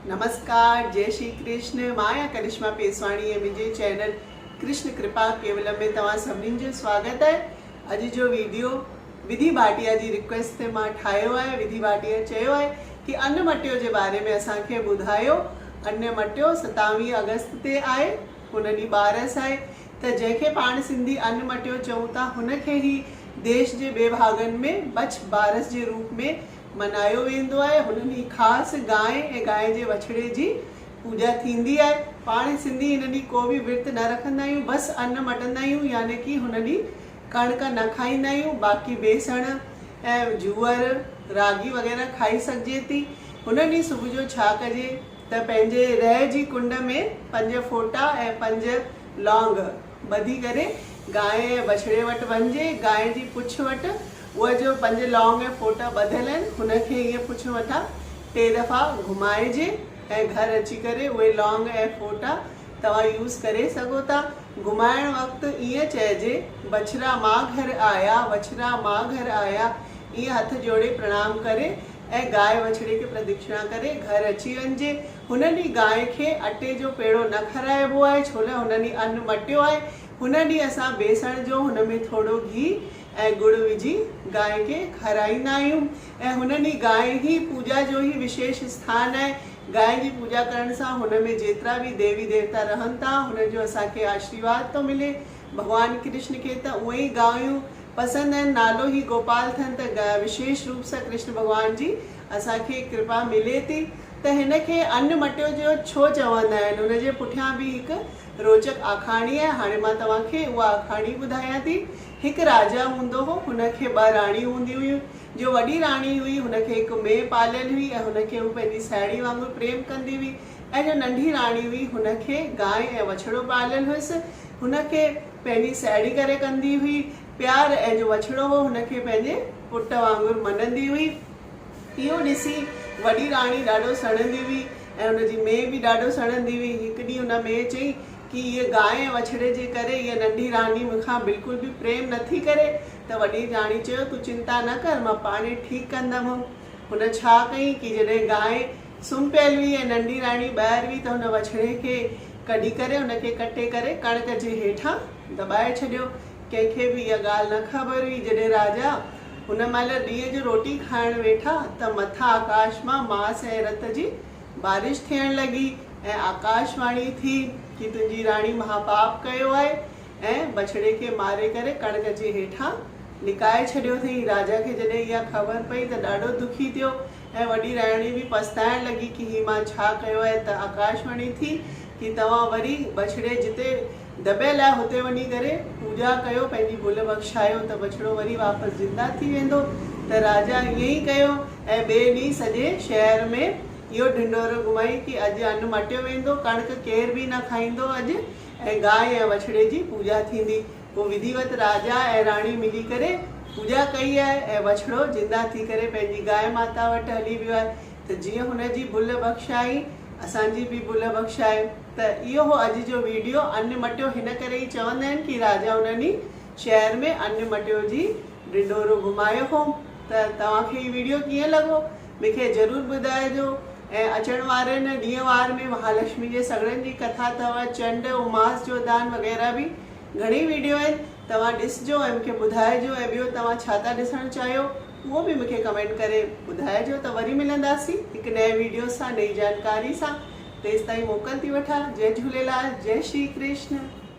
नमस्कार, जय श्री कृष्ण। माया करिश्मा पेसवाणी मुझे चैनल कृष्ण कृपा केवलम में तव्हां सभिनीनि जो स्वागत है। अॼु जो वीडियो विधि भाटिया जी रिक्वेस्ट ते मां ठाहियो आहे। विधि भाटिया चयो आहे कि अन्न मटियो जे बारे में असांखे ॿुधायो। अन्न मटियो 27 अगस्त ते आहे, हुन ॾींहुं ॿारस आहे, त जंहिंखे पाण सिंधी अन्न मटियो चऊं था हुनखे ही देश जे ॿिए भागनि में बछ बारस जे रूप में मनायो वेंदो आहे। हुन ॾींहुं ख़ासि गांइ ऐं गांइ जे वछड़े जी पूजा थींदी आहे। पाण सिंधी हिन ॾींहुं को बि विर्त न रखंदा आहियूं, बसि अन्न मटंदा आहियूं, यानी कि हुन ॾींहुं कणिक न खाईंदा आहियूं। बाक़ी बेसण ऐं जूअर रागी वग़ैरह खाई सघिजे थी। हुन ॾींहुं सुबुह जो छा कजे त पंहिंजे रह जी कुंड में 5 फोटा ऐं 5 लौंग ॿधी करे गांइ ऐं बछड़े वटि वञिजे। गांइ जी पुछ वटि उहे जो 5 लौंग ऐं फोटा ॿधियल आहिनि हुनखे ईअं पुछ वटां 3 दफ़ा घुमाइजे ऐं घर अची करे उहे लौंग ऐं फोटा तव्हां यूज़ करे सघो था। घुमाइण वक़्तु ईअं चइजे, बछड़ा मां घर आया, बछड़ा मां घर आया, ईअं हथ जोड़े प्रणाम करे ऐं गांइ बछड़े खे प्रदक्षिणा करे घर अची वञिजे। हुन ॾींहुं गांइ खे अटे जो पेड़ो न खाराइबो आहे, छो लाइ हुन ॾींहुं अन्न मटियो आहे। हुन ॾींहुं असां बेसण जो हुन में थोरो घी ऐं गुड़ विझी गांइ खे खाराईंदा आहियूं। ऐं हुन ॾींहुं गांइ ही पूजा जो ही विशेष स्थान आहे। गांइ जी पूजा करण सां हुन में जेतिरा बि देवी देवता रहनि था हुन जो असांखे आशीर्वाद थो मिले। भॻवान कृष्ण खे त उहे ई गांयूं पसंदि आहिनि, नालो ही गोपाल अथनि, त विशेष रूप सां कृष्ण भॻवान जी असांखे कृपा मिले थी। त हिन खे अन्न मटियो जो छो चवंदा आहिनि, हुन जे पुठियां बि हिकु रोचक आखाणी आहे। हाणे मां तव्हांखे उहा आखाणी ॿुधायां थी। हिकु राजा हूंदो हो, हुनखे 2 राणियूं हूंदियूं हुयूं। जो वॾी राणी हुई हुनखे हिकु मेंह पालियल हुई ऐं हुनखे हू पंहिंजी साहेड़ी वांगुरु प्रेम कंदी हुई। ऐं जो नंढी राणी हुई हुनखे गांइ ऐं वछड़ो पालियल हुयसि, हुनखे पंहिंजी साहेड़ी करे कंदी हुई प्यार, ऐं जो वछड़ो हो हुनखे पंहिंजे पुट वांगुरु मञंदी हुई। इहो ॾिसी वॾी राणी ॾाढो सड़ंदी हुई ऐं हुनजी मेंह बि ॾाढो सड़ंदी हुई। हिकु ॾींहुं हुन मेंह चई कि ये गांइ ऐं वछड़े जे करे इहा नंढी राणी मूंखां बिल्कुलु बि प्रेम नथी करे। त वॾी राणी चयो, तूं चिंता न कर, मां पाणे ठीकु कंदमि। हुन छा कई कि जॾहिं गांइ सुम्ही पियल हुई ऐं नंढी राणी ॿाहिरि हुई त हुन वछड़े खे कढी करे हुनखे कटे करे कणिक जे हेठां दॿाए छॾियो। कंहिंखे बि इहा ॻाल्हि न ख़बर हुई। जॾहिं राजा हुन महिल ॾींहं जो रोटी खाइण वेठा त मथां आकाश मां मांस ऐं रत जी बारिश थियण लॻी ऐं आकाशवाणी थी कि तुंहिंजी राणी महापाप कयो आहे ऐं बछड़े खे मारे करे कणिक जे हेठां लिकाए छॾियो अथई। राजा खे जॾहिं इहा ख़बर पई त ॾाढो दुखी थियो ऐं वॾी राणी बि पछताइण लॻी कि ही मां छा कयो आहे। त आकाशवाणी थी कि तव्हां वरी बछड़े जिते दॿियल आहे हुते वञी करे पूजा कयो, पंहिंजी भुल बख़्शायो, त बछड़ो वरी वापसि ज़िंदा थी वेंदो। त राजा ईअं ई कयो ऐं ॿिए ॾींहुं सॼे शहर में इहो ढिंडोरो घुमाई कि अॼु अन्न मटियो वेंदो, कणिक केर बि न खाईंदो अॼु, ऐं गांइ ऐं वछड़े जी पूजा थींदी। पोइ विधिवत राजा ऐं राणी मिली करे पूजा कई आहे ऐं वछड़ो ज़िंदा थी करे पंहिंजी गांइ माता वटि हली वियो आहे। त जीअं हुनजी भुल बख़्शाई, असांजी बि भुल बख़्शाए। त इहो हो अॼु जो वीडियो। अन्न मटियो हिन करे ई चवंदा आहिनि कि राजा उन ॾींहुं शहर में अन्न मटियो जी ढिंडोरो घुमायो हो। त तव्हांखे हीउ वीडियो कीअं लॻो मूंखे ज़रूरु ॿुधाइजो। ऐं अचण वारनि ॾींहं वार में महालक्ष्मी जे सॻड़नि जी कथा अथव, चंड उमास जो दान वग़ैरह बि घणी वीडियो आहिनि, तव्हां ॾिसिजो ऐं मूंखे ॿुधाइजो। ऐं ॿियो तव्हां छा था ॾिसणु चाहियो उहो बि मूंखे कमेंट करे ॿुधाइजो। त वरी मिलंदासीं हिकु नए वीडियो सां, नई जानकारी सां। तेसिताईं मोकल थी वठां। जय झूलेलाल, जय श्री कृष्ण।